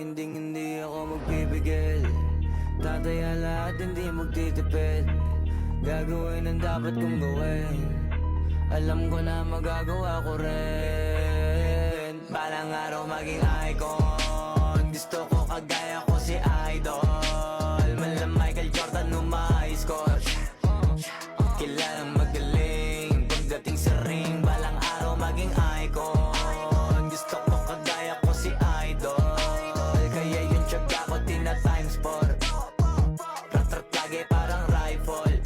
hindi ako magpipigil. Tataya lahat, hindi magtitipid. Gagawin ang dapat kong gawin. Alam ko na magagawa ko rin. Balang araw maging icon. Gusto ko kagaya ko si Idol. Mala Michael Jordan score. Kilalang magaling pagdating sa ring. Balang araw maging icon. Gusto ko kagaya ko si Idol. Kaya yung tiyaga ko tina times 4. Rat-rat lagi parang rifle.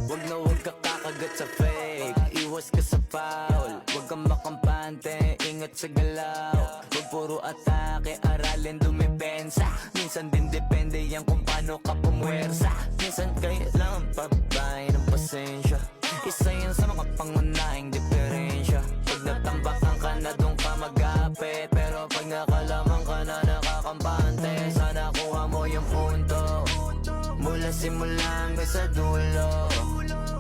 Wag na wag ka kakagat sa fake. Iwas ka sa foul. Wag kang makampante, ingat sa galaw. Wag puro atake, aralin dumipensa. Minsan din depende yan kung paano ka pumwersa. Minsan kailangan pabay ng pasensya. Isa yan sa mga pangunahing diferensya. Pag natambakan ka na doon ka mag-apit. Pero pag nakalaman ka na nakakampante, sana kuha mo yung punto. Mula simula hanggang sa dulo.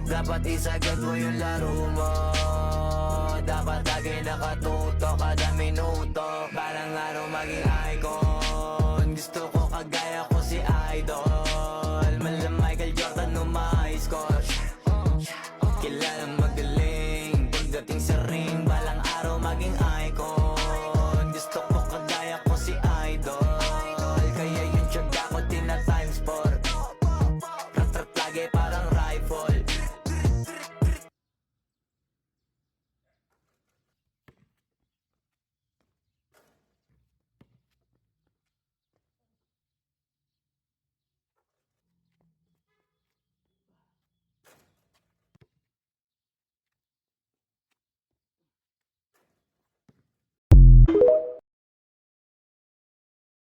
Dapat isagad mo yung laro mo. Dapat lagi nakatuto kada minuto. Balang araw maging icon.